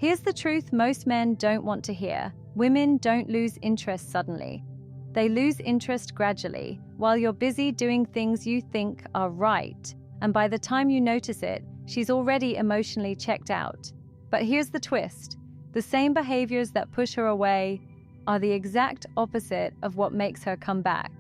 Here's the truth most men don't want to hear. Women don't lose interest suddenly. They lose interest gradually, while you're busy doing things you think are right. And by the time you notice it, she's already emotionally checked out. But here's the twist. The same behaviors that push her away are the exact opposite of what makes her come back.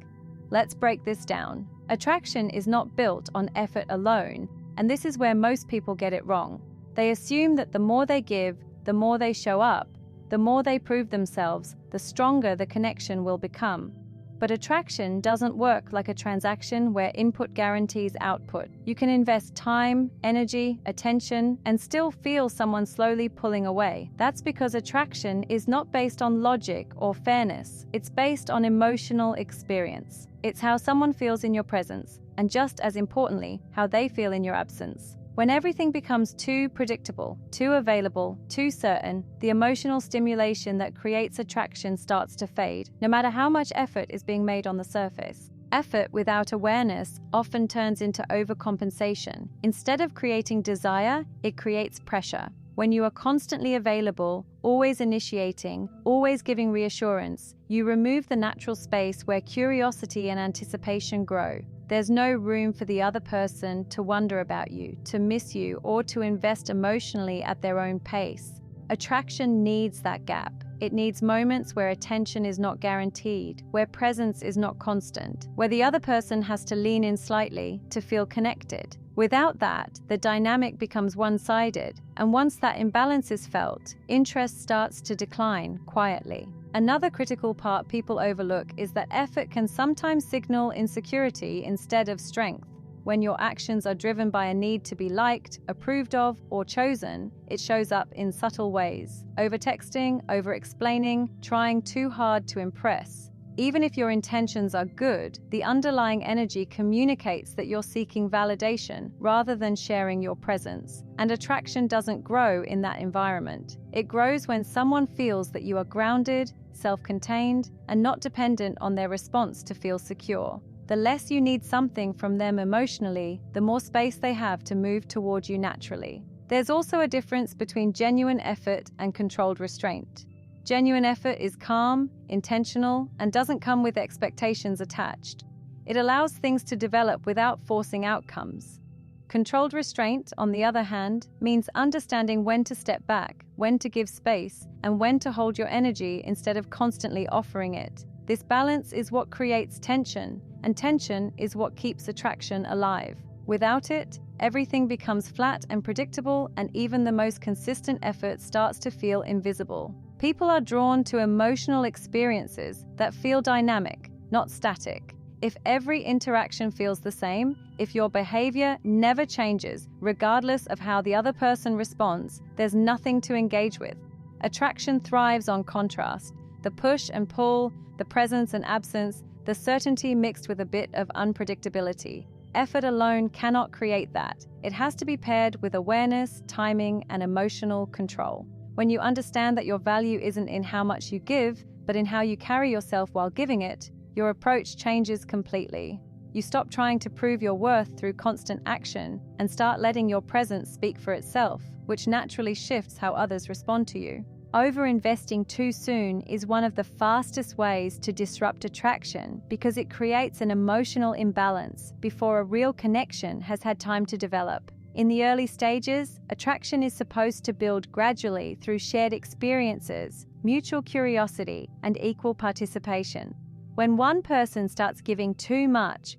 Let's break this down. Attraction is not built on effort alone, and this is where most people get it wrong. They assume that the more they give, the more they show up, the more they prove themselves, the stronger the connection will become. But attraction doesn't work like a transaction where input guarantees output. You can invest time, energy, attention, and still feel someone slowly pulling away. That's because attraction is not based on logic or fairness. It's based on emotional experience. It's how someone feels in your presence, and just as importantly, how they feel in your absence. When everything becomes too predictable, too available, too certain, the emotional stimulation that creates attraction starts to fade, no matter how much effort is being made on the surface. Effort without awareness often turns into overcompensation. Instead of creating desire, it creates pressure. When you are constantly available, always initiating, always giving reassurance, you remove the natural space where curiosity and anticipation grow. There's no room for the other person to wonder about you, to miss you, or to invest emotionally at their own pace. Attraction needs that gap. It needs moments where attention is not guaranteed, where presence is not constant, where the other person has to lean in slightly to feel connected. Without that, the dynamic becomes one-sided, and once that imbalance is felt, interest starts to decline quietly. Another critical part people overlook is that effort can sometimes signal insecurity instead of strength. When your actions are driven by a need to be liked, approved of, or chosen, it shows up in subtle ways. Over-texting, over-explaining, trying too hard to impress. Even if your intentions are good, the underlying energy communicates that you're seeking validation rather than sharing your presence. And attraction doesn't grow in that environment. It grows when someone feels that you are grounded, self-contained, and not dependent on their response to feel secure. The less you need something from them emotionally, the more space they have to move toward you naturally. There's also a difference between genuine effort and controlled restraint. Genuine effort is calm, intentional, and doesn't come with expectations attached. It allows things to develop without forcing outcomes. Controlled restraint, on the other hand, means understanding when to step back, when to give space, and when to hold your energy instead of constantly offering it. This balance is what creates tension, and tension is what keeps attraction alive. Without it, everything becomes flat and predictable, and even the most consistent effort starts to feel invisible. People are drawn to emotional experiences that feel dynamic, not static. If every interaction feels the same, if your behavior never changes, regardless of how the other person responds, there's nothing to engage with. Attraction thrives on contrast. The push and pull, the presence and absence, the certainty mixed with a bit of unpredictability. Effort alone cannot create that. It has to be paired with awareness, timing, and emotional control. When you understand that your value isn't in how much you give, but in how you carry yourself while giving it, your approach changes completely. You stop trying to prove your worth through constant action and start letting your presence speak for itself, which naturally shifts how others respond to you. Over-investing too soon is one of the fastest ways to disrupt attraction because it creates an emotional imbalance before a real connection has had time to develop. In the early stages, attraction is supposed to build gradually through shared experiences, mutual curiosity, and equal participation. When one person starts giving too much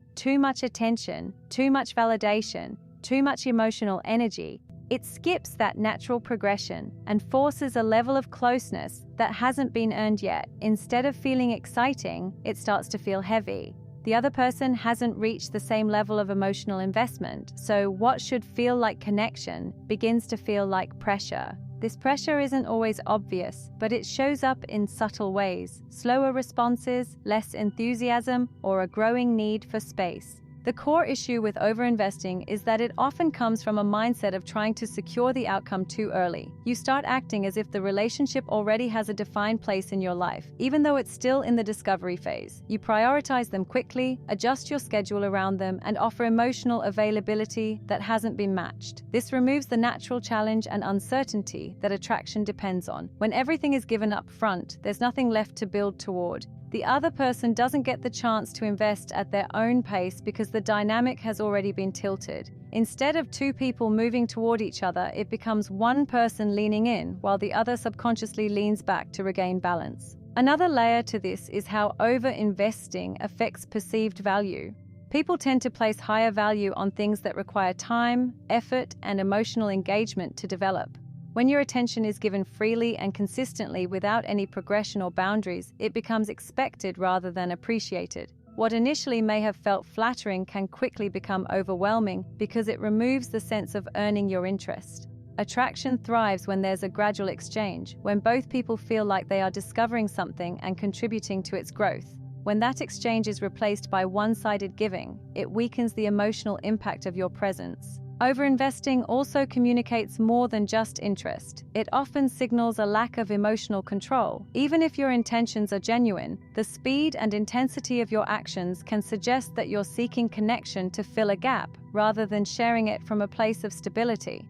attention, too much validation, too much emotional energy, it skips that natural progression and forces a level of closeness that hasn't been earned yet. Instead of feeling exciting, it starts to feel heavy. The other person hasn't reached the same level of emotional investment, so what should feel like connection begins to feel like pressure. This pressure isn't always obvious, but it shows up in subtle ways: slower responses, less enthusiasm, or a growing need for space. The core issue with overinvesting is that it often comes from a mindset of trying to secure the outcome too early. You start acting as if the relationship already has a defined place in your life, even though it's still in the discovery phase. You prioritize them quickly, adjust your schedule around them, and offer emotional availability that hasn't been matched. This removes the natural challenge and uncertainty that attraction depends on. When everything is given up front, there's nothing left to build toward. The other person doesn't get the chance to invest at their own pace because the dynamic has already been tilted. Instead of two people moving toward each other, it becomes one person leaning in while the other subconsciously leans back to regain balance. Another layer to this is how over-investing affects perceived value. People tend to place higher value on things that require time, effort, and emotional engagement to develop. When your attention is given freely and consistently without any progression or boundaries, it becomes expected rather than appreciated. What initially may have felt flattering can quickly become overwhelming because it removes the sense of earning your interest. Attraction thrives when there's a gradual exchange, when both people feel like they are discovering something and contributing to its growth. When that exchange is replaced by one-sided giving, it weakens the emotional impact of your presence. Overinvesting also communicates more than just interest. It often signals a lack of emotional control. Even if your intentions are genuine, the speed and intensity of your actions can suggest that you're seeking connection to fill a gap, rather than sharing it from a place of stability.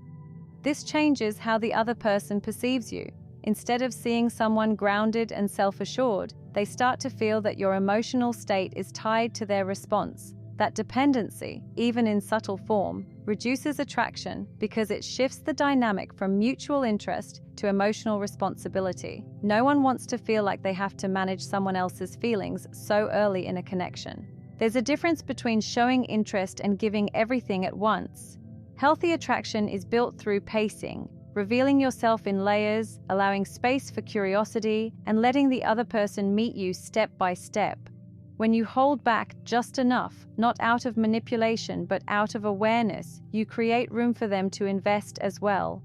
This changes how the other person perceives you. Instead of seeing someone grounded and self-assured, they start to feel that your emotional state is tied to their response. That dependency, even in subtle form, reduces attraction because it shifts the dynamic from mutual interest to emotional responsibility. No one wants to feel like they have to manage someone else's feelings so early in a connection. There's a difference between showing interest and giving everything at once. Healthy attraction is built through pacing, revealing yourself in layers, allowing space for curiosity, and letting the other person meet you step by step. When you hold back just enough, not out of manipulation but out of awareness, you create room for them to invest as well.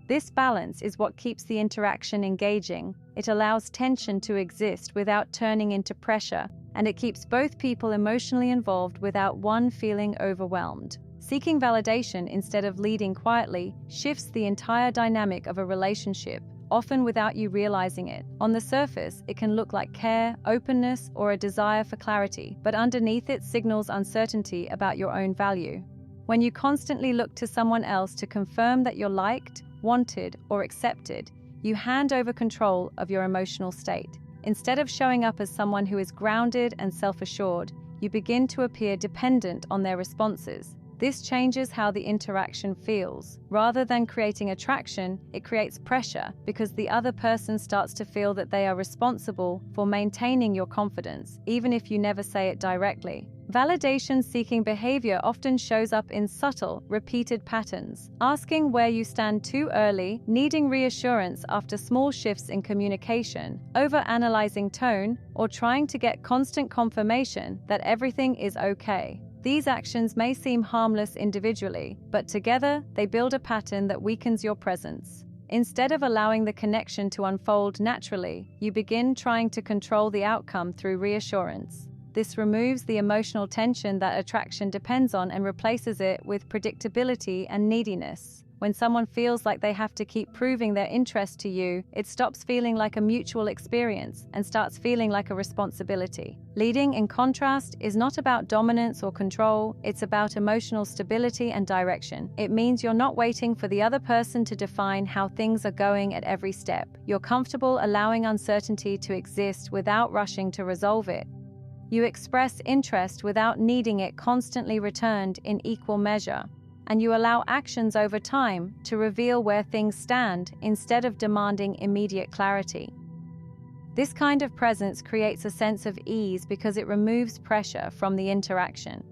This balance is what keeps the interaction engaging. It allows tension to exist without turning into pressure, and it keeps both people emotionally involved without one feeling overwhelmed. Seeking validation instead of leading quietly shifts the entire dynamic of a relationship, often without you realizing it. On the surface, it can look like care, openness, or a desire for clarity, but underneath it signals uncertainty about your own value. When you constantly look to someone else to confirm that you're liked, wanted, or accepted, you hand over control of your emotional state. Instead of showing up as someone who is grounded and self-assured, you begin to appear dependent on their responses. This changes how the interaction feels. Rather than creating attraction, it creates pressure because the other person starts to feel that they are responsible for maintaining your confidence, even if you never say it directly. Validation-seeking behavior often shows up in subtle, repeated patterns. Asking where you stand too early, needing reassurance after small shifts in communication, over-analyzing tone, or trying to get constant confirmation that everything is okay. These actions may seem harmless individually, but together they build a pattern that weakens your presence. Instead of allowing the connection to unfold naturally, you begin trying to control the outcome through reassurance. This removes the emotional tension that attraction depends on and replaces it with predictability and neediness. When someone feels like they have to keep proving their interest to you, it stops feeling like a mutual experience and starts feeling like a responsibility. Leading, in contrast, is not about dominance or control, it's about emotional stability and direction. It means you're not waiting for the other person to define how things are going at every step. You're comfortable allowing uncertainty to exist without rushing to resolve it. You express interest without needing it constantly returned in equal measure. And you allow actions over time to reveal where things stand instead of demanding immediate clarity. This kind of presence creates a sense of ease because it removes pressure from the interaction.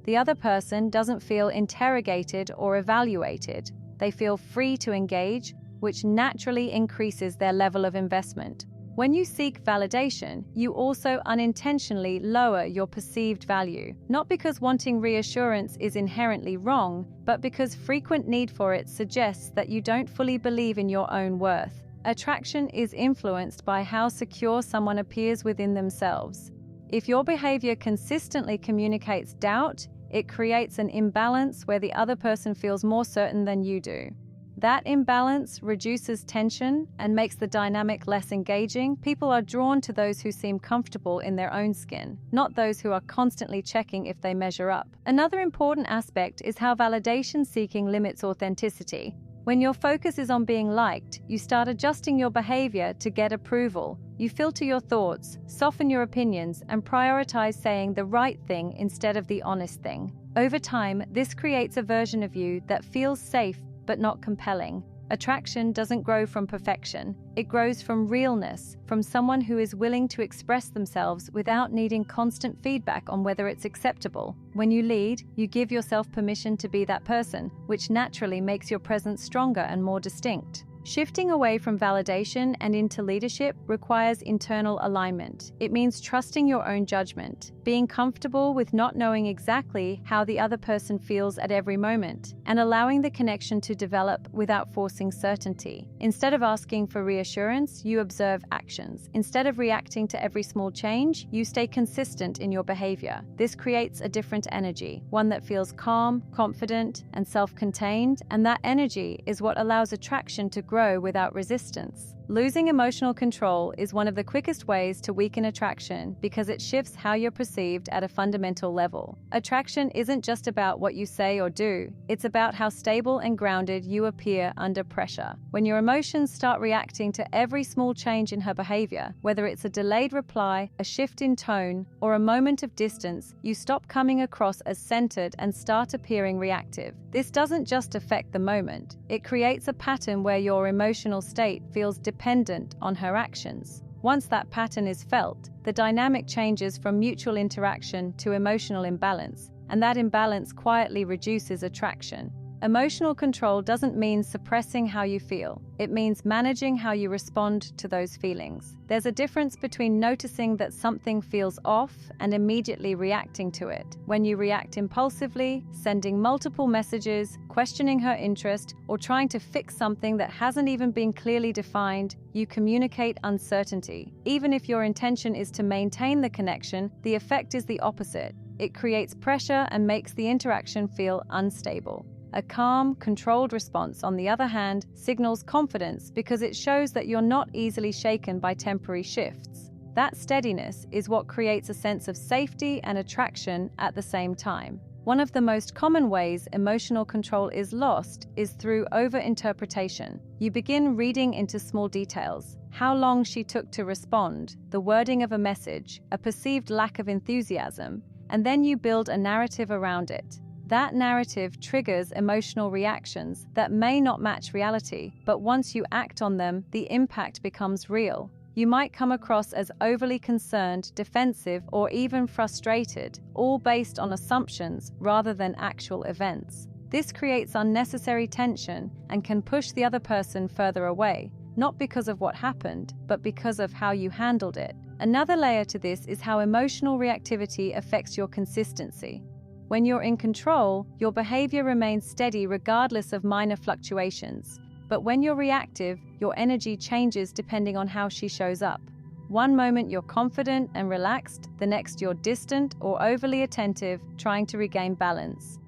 The other person doesn't feel interrogated or evaluated. They feel free to engage, which naturally increases their level of investment. When you seek validation, you also unintentionally lower your perceived value, not because wanting reassurance is inherently wrong, but because frequent need for it suggests that you don't fully believe in your own worth. Attraction is influenced by how secure someone appears within themselves. If your behavior consistently communicates doubt, it creates an imbalance where the other person feels more certain than you do. That imbalance reduces tension and makes the dynamic less engaging. People are drawn to those who seem comfortable in their own skin, not those who are constantly checking if they measure up. Another important aspect is how validation seeking limits authenticity. When your focus is on being liked, you start adjusting your behavior to get approval. You filter your thoughts, soften your opinions, and prioritize saying the right thing instead of the honest thing. Over time, this creates a version of you that feels safe but not compelling. Attraction doesn't grow from perfection. It grows from realness, from someone who is willing to express themselves without needing constant feedback on whether it's acceptable. When you lead, you give yourself permission to be that person, which naturally makes your presence stronger and more distinct. Shifting away from validation and into leadership requires internal alignment. It means trusting your own judgment, being comfortable with not knowing exactly how the other person feels at every moment, and allowing the connection to develop without forcing certainty. Instead of asking for reassurance, you observe actions. Instead of reacting to every small change, you stay consistent in your behavior. This creates a different energy, one that feels calm, confident, and self-contained, and that energy is what allows attraction to grow without resistance. Losing emotional control is one of the quickest ways to weaken attraction because it shifts how you're perceived at a fundamental level. Attraction isn't just about what you say or do, it's about how stable and grounded you appear under pressure. When your emotions start reacting to every small change in her behavior, whether it's a delayed reply, a shift in tone, or a moment of distance, you stop coming across as centered and start appearing reactive. This doesn't just affect the moment, it creates a pattern where your emotional state feels dependent on her actions. Once that pattern is felt, the dynamic changes from mutual interaction to emotional imbalance, and that imbalance quietly reduces attraction. Emotional control doesn't mean suppressing how you feel. It means managing how you respond to those feelings. There's a difference between noticing that something feels off and immediately reacting to it. When you react impulsively, sending multiple messages, questioning her interest, or trying to fix something that hasn't even been clearly defined, you communicate uncertainty. Even if your intention is to maintain the connection, the effect is the opposite. It creates pressure and makes the interaction feel unstable. A calm, controlled response, on the other hand, signals confidence because it shows that you're not easily shaken by temporary shifts. That steadiness is what creates a sense of safety and attraction at the same time. One of the most common ways emotional control is lost is through overinterpretation. You begin reading into small details: how long she took to respond, the wording of a message, a perceived lack of enthusiasm, and then you build a narrative around it. That narrative triggers emotional reactions that may not match reality, but once you act on them, the impact becomes real. You might come across as overly concerned, defensive, or even frustrated, all based on assumptions rather than actual events. This creates unnecessary tension and can push the other person further away, not because of what happened, but because of how you handled it. Another layer to this is how emotional reactivity affects your consistency. When you're in control, your behavior remains steady regardless of minor fluctuations. But when you're reactive, your energy changes depending on how she shows up. One moment you're confident and relaxed, the next you're distant or overly attentive, trying to regain balance.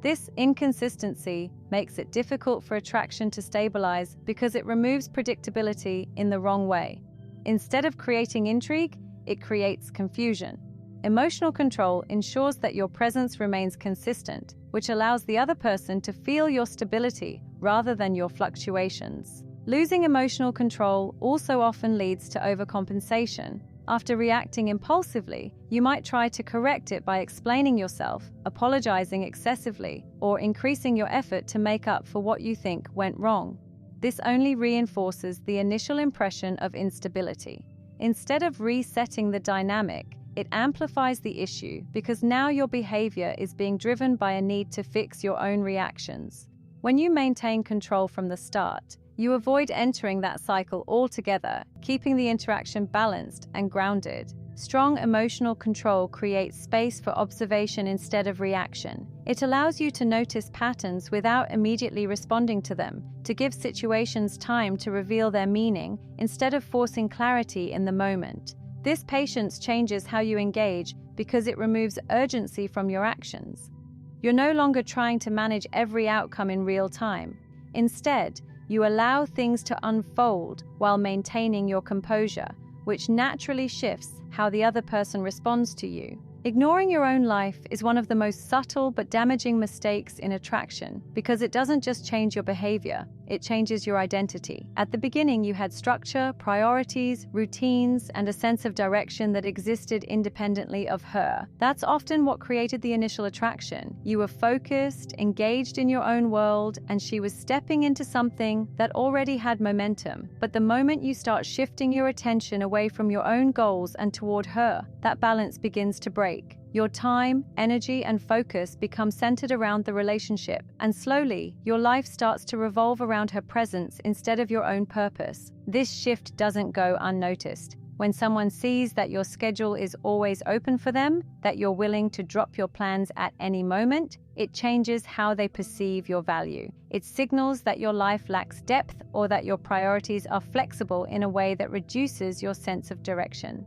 This inconsistency makes it difficult for attraction to stabilize because it removes predictability in the wrong way. Instead of creating intrigue, it creates confusion. Emotional control ensures that your presence remains consistent, which allows the other person to feel your stability rather than your fluctuations. Losing emotional control also often leads to overcompensation. After reacting impulsively, you might try to correct it by explaining yourself, apologizing excessively, or increasing your effort to make up for what you think went wrong. This only reinforces the initial impression of instability. Instead of resetting the dynamic, it amplifies the issue because now your behavior is being driven by a need to fix your own reactions. When you maintain control from the start, you avoid entering that cycle altogether, keeping the interaction balanced and grounded. Strong emotional control creates space for observation instead of reaction. It allows you to notice patterns without immediately responding to them, to give situations time to reveal their meaning instead of forcing clarity in the moment. This patience changes how you engage because it removes urgency from your actions. You're no longer trying to manage every outcome in real time. Instead, you allow things to unfold while maintaining your composure, which naturally shifts how the other person responds to you. Ignoring your own life is one of the most subtle but damaging mistakes in attraction because it doesn't just change your behavior, it changes your identity. At the beginning, you had structure, priorities, routines, and a sense of direction that existed independently of her. That's often what created the initial attraction. You were focused, engaged in your own world, and she was stepping into something that already had momentum. But the moment you start shifting your attention away from your own goals and toward her, that balance begins to break. Your time, energy, and focus become centered around the relationship, and slowly, your life starts to revolve around her presence instead of your own purpose. This shift doesn't go unnoticed. When someone sees that your schedule is always open for them, that you're willing to drop your plans at any moment, it changes how they perceive your value. It signals that your life lacks depth or that your priorities are flexible in a way that reduces your sense of direction.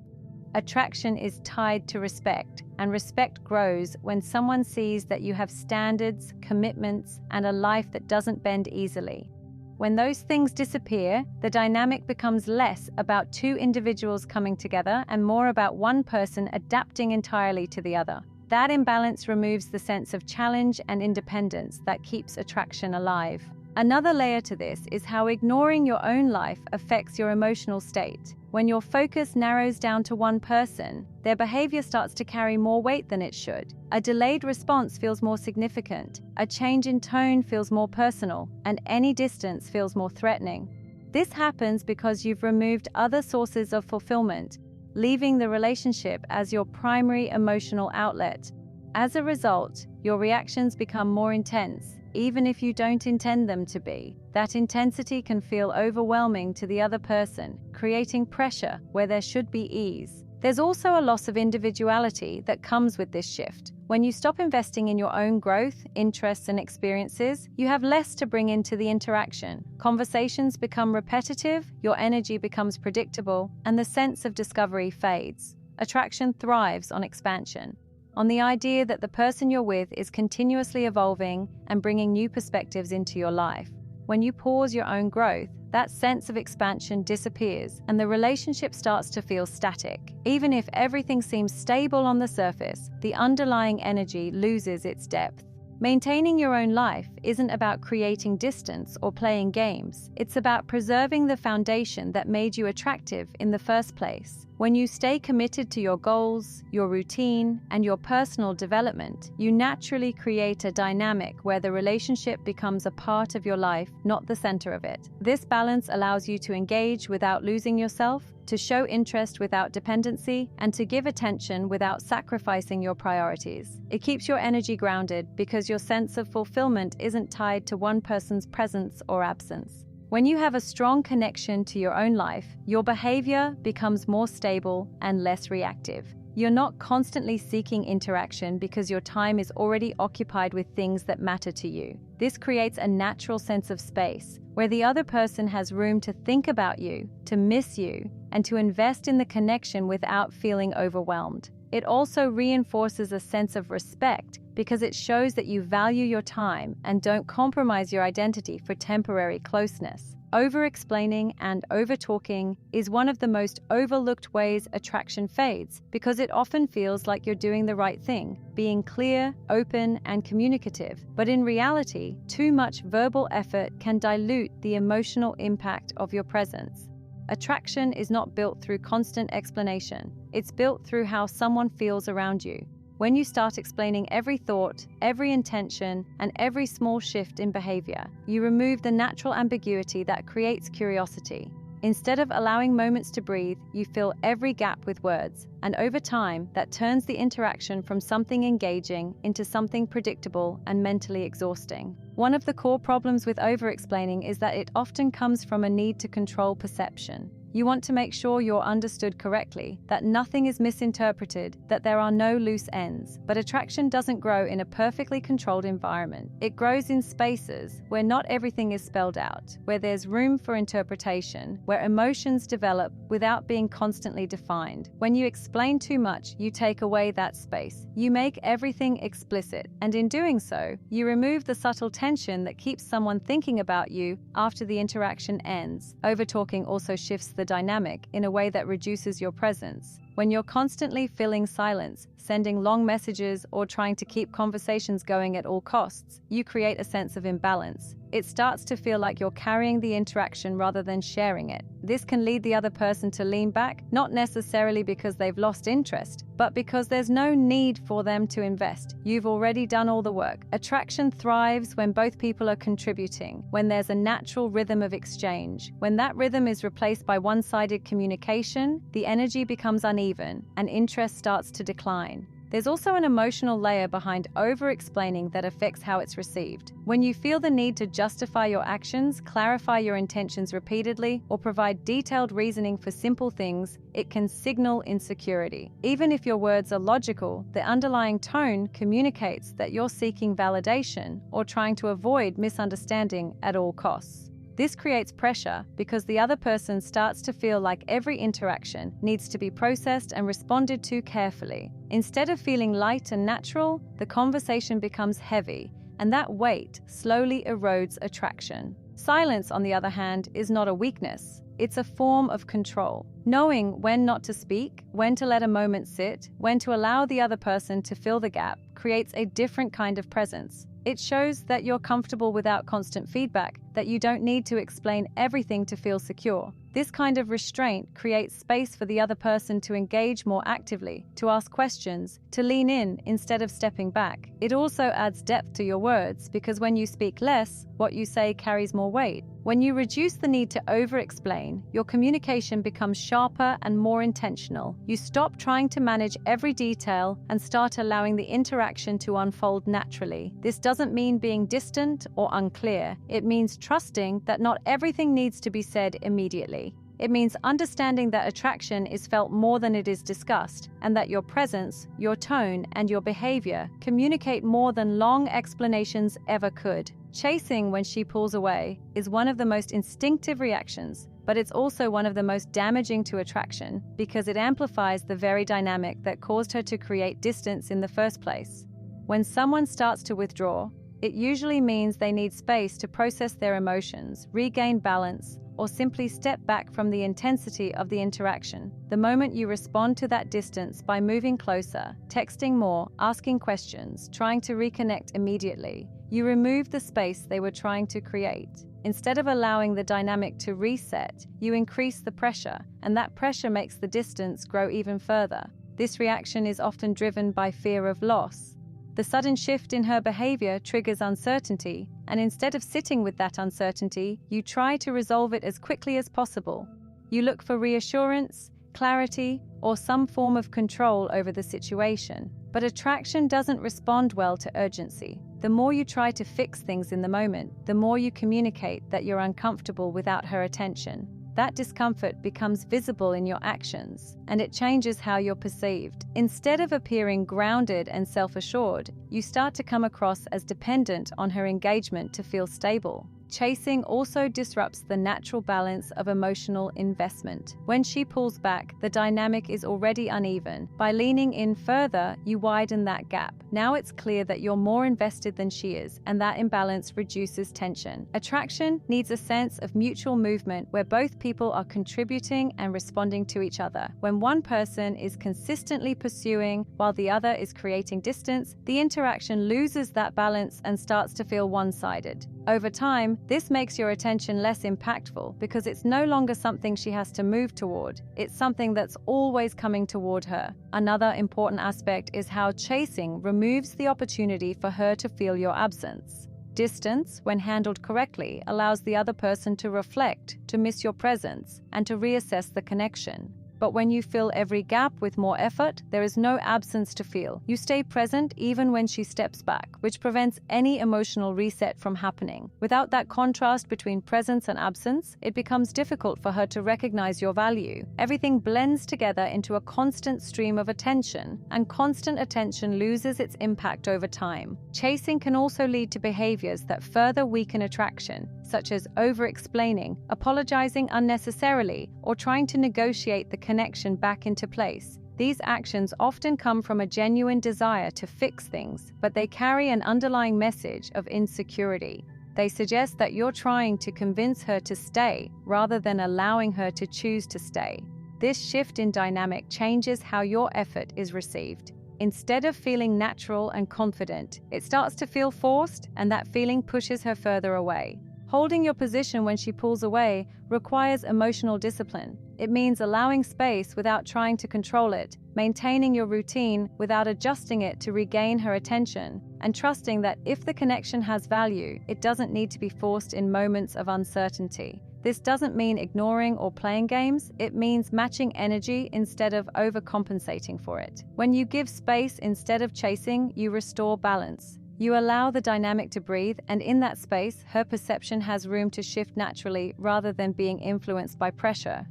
Attraction is tied to respect, and respect grows when someone sees that you have standards, commitments, and a life that doesn't bend easily. When those things disappear, the dynamic becomes less about two individuals coming together and more about one person adapting entirely to the other. That imbalance removes the sense of challenge and independence that keeps attraction alive. Another layer to this is how ignoring your own life affects your emotional state. When your focus narrows down to one person, their behavior starts to carry more weight than it should. A delayed response feels more significant, a change in tone feels more personal, and any distance feels more threatening. This happens because you've removed other sources of fulfillment, leaving the relationship as your primary emotional outlet. As a result, your reactions become more intense, even if you don't intend them to be. That intensity can feel overwhelming to the other person, creating pressure where there should be ease. There's also a loss of individuality that comes with this shift. When you stop investing in your own growth, interests, and experiences, you have less to bring into the interaction. Conversations become repetitive, your energy becomes predictable, and the sense of discovery fades. Attraction thrives on expansion, on the idea that the person you're with is continuously evolving and bringing new perspectives into your life. When you pause your own growth, that sense of expansion disappears and the relationship starts to feel static. Even if everything seems stable on the surface, the underlying energy loses its depth. Maintaining your own life isn't about creating distance or playing games. It's about preserving the foundation that made you attractive in the first place. When you stay committed to your goals, your routine, and your personal development, you naturally create a dynamic where the relationship becomes a part of your life, not the center of it. This balance allows you to engage without losing yourself, to show interest without dependency, and to give attention without sacrificing your priorities. It keeps your energy grounded because your sense of fulfillment isn't tied to one person's presence or absence. When you have a strong connection to your own life, your behavior becomes more stable and less reactive. You're not constantly seeking interaction because your time is already occupied with things that matter to you. This creates a natural sense of space, where the other person has room to think about you, to miss you, and to invest in the connection without feeling overwhelmed. It also reinforces a sense of respect because it shows that you value your time and don't compromise your identity for temporary closeness. Over-explaining and over-talking is one of the most overlooked ways attraction fades because it often feels like you're doing the right thing, being clear, open, and communicative. But in reality, too much verbal effort can dilute the emotional impact of your presence. Attraction is not built through constant explanation. It's built through how someone feels around you. When you start explaining every thought, every intention, and every small shift in behavior, you remove the natural ambiguity that creates curiosity. Instead of allowing moments to breathe, you fill every gap with words, and over time, that turns the interaction from something engaging into something predictable and mentally exhausting. One of the core problems with over-explaining is that it often comes from a need to control perception. You want to make sure you're understood correctly, that nothing is misinterpreted, that there are no loose ends. But attraction doesn't grow in a perfectly controlled environment. It grows in spaces where not everything is spelled out, where there's room for interpretation, where emotions develop without being constantly defined. When you explain too much, you take away that space. You make everything explicit, and in doing so, you remove the subtle tension that keeps someone thinking about you after the interaction ends. Overtalking also shifts the dynamic in a way that reduces your presence. When you're constantly filling silence, sending long messages, or trying to keep conversations going at all costs, you create a sense of imbalance. It starts to feel like you're carrying the interaction rather than sharing it. This can lead the other person to lean back, not necessarily because they've lost interest, but because there's no need for them to invest. You've already done all the work. Attraction thrives when both people are contributing, when there's a natural rhythm of exchange. When that rhythm is replaced by one-sided communication, the energy becomes uneven and interest starts to decline. There's also an emotional layer behind over-explaining that affects how it's received. When you feel the need to justify your actions, clarify your intentions repeatedly, or provide detailed reasoning for simple things, it can signal insecurity. Even if your words are logical, the underlying tone communicates that you're seeking validation or trying to avoid misunderstanding at all costs. This creates pressure because the other person starts to feel like every interaction needs to be processed and responded to carefully. Instead of feeling light and natural, the conversation becomes heavy, and that weight slowly erodes attraction. Silence, on the other hand, is not a weakness. It's a form of control. Knowing when not to speak, when to let a moment sit, when to allow the other person to fill the gap, creates a different kind of presence. It shows that you're comfortable without constant feedback, that you don't need to explain everything to feel secure. This kind of restraint creates space for the other person to engage more actively, to ask questions, to lean in instead of stepping back. It also adds depth to your words because when you speak less, what you say carries more weight. When you reduce the need to over-explain, your communication becomes sharper and more intentional. You stop trying to manage every detail and start allowing the interaction to unfold naturally. This doesn't mean being distant or unclear. It means trusting that not everything needs to be said immediately. It means understanding that attraction is felt more than it is discussed, and that your presence, your tone, and your behavior communicate more than long explanations ever could. Chasing when she pulls away is one of the most instinctive reactions, but it's also one of the most damaging to attraction because it amplifies the very dynamic that caused her to create distance in the first place. When someone starts to withdraw, it usually means they need space to process their emotions, regain balance, or simply step back from the intensity of the interaction. The moment you respond to that distance by moving closer, texting more, asking questions, trying to reconnect immediately, you remove the space they were trying to create. Instead of allowing the dynamic to reset, you increase the pressure, and that pressure makes the distance grow even further. This reaction is often driven by fear of loss. The sudden shift in her behavior triggers uncertainty, and instead of sitting with that uncertainty, you try to resolve it as quickly as possible. You look for reassurance, clarity, or some form of control over the situation. But attraction doesn't respond well to urgency. The more you try to fix things in the moment, the more you communicate that you're uncomfortable without her attention. That discomfort becomes visible in your actions, and it changes how you're perceived. Instead of appearing grounded and self-assured, you start to come across as dependent on her engagement to feel stable. Chasing also disrupts the natural balance of emotional investment. When she pulls back, the dynamic is already uneven. By leaning in further, you widen that gap. Now it's clear that you're more invested than she is, and that imbalance reduces tension. Attraction needs a sense of mutual movement where both people are contributing and responding to each other. When one person is consistently pursuing while the other is creating distance, the interaction loses that balance and starts to feel one-sided. Over time, this makes your attention less impactful because it's no longer something she has to move toward. It's something that's always coming toward her. Another important aspect is how chasing removes the opportunity for her to feel your absence. Distance, when handled correctly, allows the other person to reflect, to miss your presence, and to reassess the connection. But when you fill every gap with more effort, there is no absence to feel. You stay present even when she steps back, which prevents any emotional reset from happening. Without that contrast between presence and absence, it becomes difficult for her to recognize your value. Everything blends together into a constant stream of attention, and constant attention loses its impact over time. Chasing can also lead to behaviors that further weaken attraction, such as over-explaining, apologizing unnecessarily, or trying to negotiate the connection back into place. These actions often come from a genuine desire to fix things, but they carry an underlying message of insecurity. They suggest that you're trying to convince her to stay rather than allowing her to choose to stay. This shift in dynamic changes how your effort is received. Instead of feeling natural and confident, it starts to feel forced, and that feeling pushes her further away. Holding your position when she pulls away requires emotional discipline. It means allowing space without trying to control it, maintaining your routine without adjusting it to regain her attention, and trusting that if the connection has value, it doesn't need to be forced in moments of uncertainty. This doesn't mean ignoring or playing games, it means matching energy instead of overcompensating for it. When you give space instead of chasing, you restore balance. You allow the dynamic to breathe, and in that space, her perception has room to shift naturally rather than being influenced by pressure.